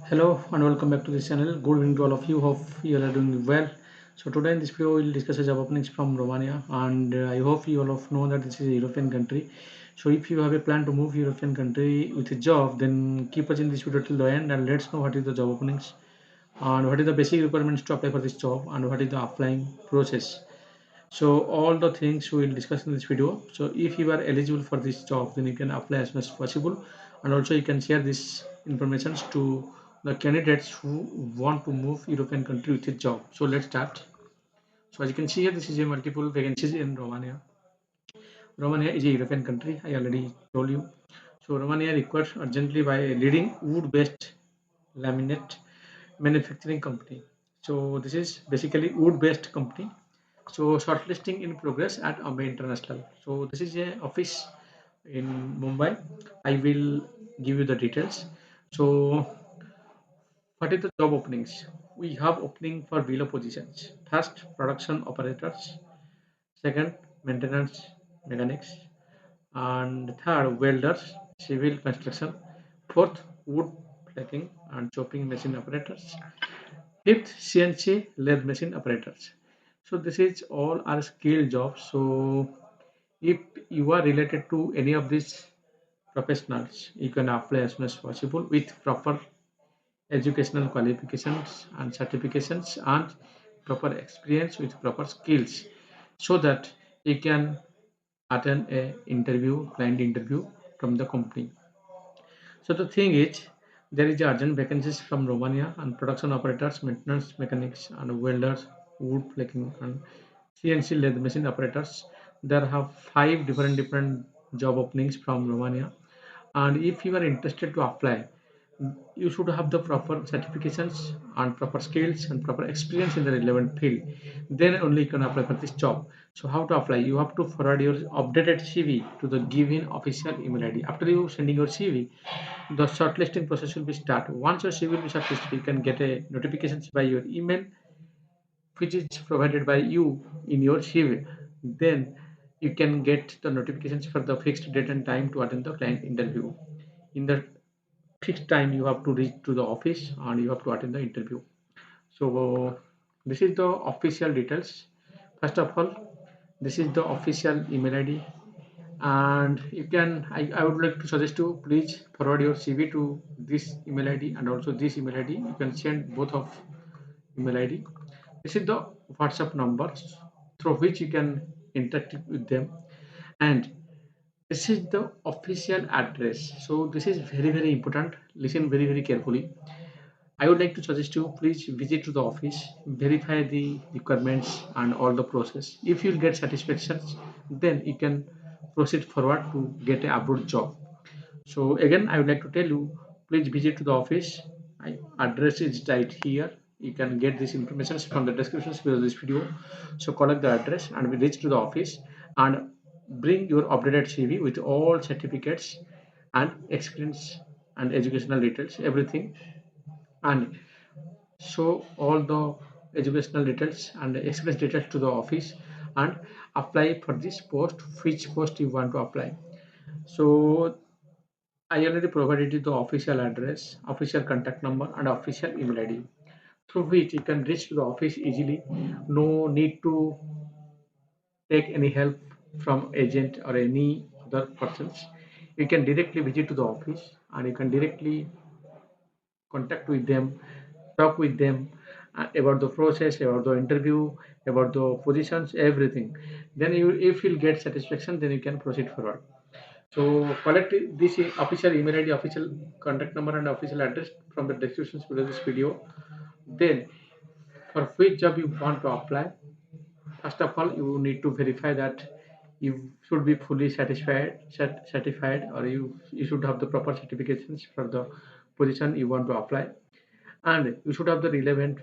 Hello and welcome back to this channel. Good evening to all of you. Hope you all are doing well. So today in this video we'll discuss a job openings from Romania, and I hope you all of know that this is a European country. So if you have a plan to move European country with a job, then keep watching this video till the end and let's know what is the job openings and what is the basic requirements to apply for this job and what is the applying process. So all the things we will discuss in this video. So if you are eligible for this job, then you can apply as much as possible, and also you can share this information to the candidates who want to move European country with a job. So let's start. So as you can see here, this is a multiple vacancies in Romania. Romania is a European country, I already told you. So Romania requires urgently by a leading wood-based laminate manufacturing company. So this is basically wood-based company. So shortlisting in progress at Ambe International. So this is a office in Mumbai. I will give you the details. So what is the job openings? We have opening for below positions. First, production operators. Second, maintenance mechanics. And third, welders, civil construction. Fourth, wood flaking and chopping machine operators. Fifth, CNC lathe machine operators. So this is all are skill jobs. So if you are related to any of these professionals, you can apply as soon as possible with proper educational qualifications and certifications and proper experience with proper skills, so that you can attend a interview, client interview from the company. So the thing is, there is urgent vacancies from Romania and production operators, maintenance mechanics, and welders, wood flaking, and CNC lathe machine operators. There have five different job openings from Romania, and if you are interested to apply, you should have the proper certifications and proper skills and proper experience in the relevant field. Then only you can apply for this job. So how to apply? You have to forward your updated CV to the given official email ID. After you sending your CV, the shortlisting process will be start. Once your CV will be shortlisted, you can get a notifications by your email, which is provided by you in your CV. Then you can get the notifications for the fixed date and time to attend the client interview. In the fixed time, you have to reach to the office and you have to attend the interview. So this is the official details. First of all, this is the official email ID, and you can I would like to suggest to please forward your CV to this email ID and also this email ID. You can send both of email ID. This is the WhatsApp number through which you can interact with them, and this is the official address. So this is very important. Listen very carefully. I would like to suggest you please visit to the office, verify the requirements and all the process. If you get satisfactions, then you can proceed forward to get a abroad job. So again, I would like to tell you, please visit to the office. Address is right here. You can get this information from the descriptions below this video. So collect the address and we reach to the office and bring your updated CV with all certificates and experience and educational details, everything, and show all the educational details and experience details to the office and apply for this post, which post you want to apply. So I already provided you the official address, official contact number, and official email ID through which you can reach to the office easily. No need to take any help from agent or any other persons. You can directly visit to the office and you can directly contact with them, talk with them about the process, about the interview, about the positions, everything. Then you, if you'll get satisfaction, then you can proceed forward. So collect this official email ID, official contact number, and official address from the descriptions below this video. Then, for which job you want to apply, first of all, you need to verify that you should be fully certified, or you should have the proper certifications for the position you want to apply, and you should have the relevant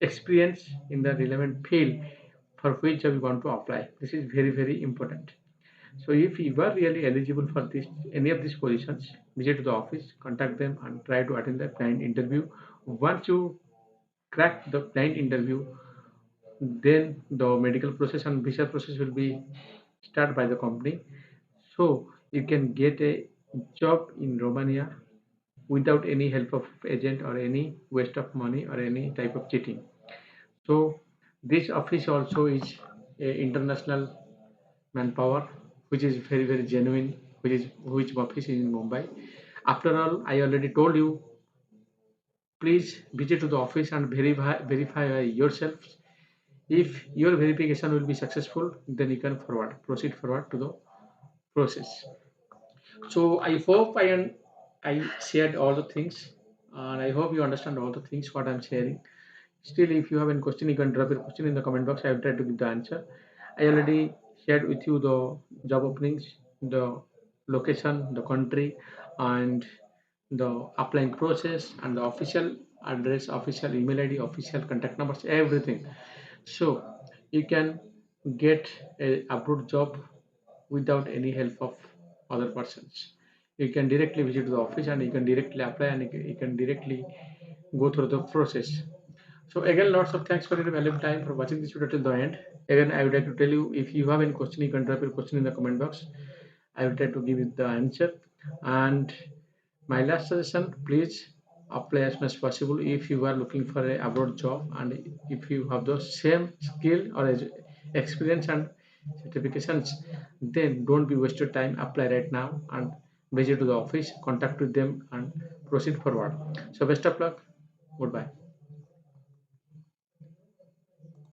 experience in the relevant field for which job you want to apply. This is very important. So if you are really eligible for this any of these positions, visit to the office, contact them, and try to attend the client interview. Once you crack the client interview, then the medical process and visa process will be started by the company. So you can get a job in Romania without any help of agent or any waste of money or any type of cheating. So this office also is a international manpower, which is very genuine, which office is in Mumbai. After all, I already told you, please visit to the office and verify yourself. If your verification will be successful, then you can proceed forward to the process. So I hope I shared all the things, and I hope you understand all the things what I'm sharing. Still, if you have any question, you can drop your question in the comment box. I will try to give the answer. I already shared with you the job openings, the location, the country, and the applying process, and the official address, official email ID, official contact numbers, everything. So you can get a abroad job without any help of other persons. You can directly visit the office and you can directly apply and you can directly go through the process. So again, lots of thanks for your valuable time for watching this video till the end. Again, I would like to tell you, if you have any question, you can drop your question in the comment box. I will try to give you the answer. And my last suggestion, please apply as much as possible if you are looking for a abroad job, and if you have the same skill or experience and certifications, then don't be wasted time. Apply right now and visit to the office, contact with them and proceed forward. So best of luck. Goodbye.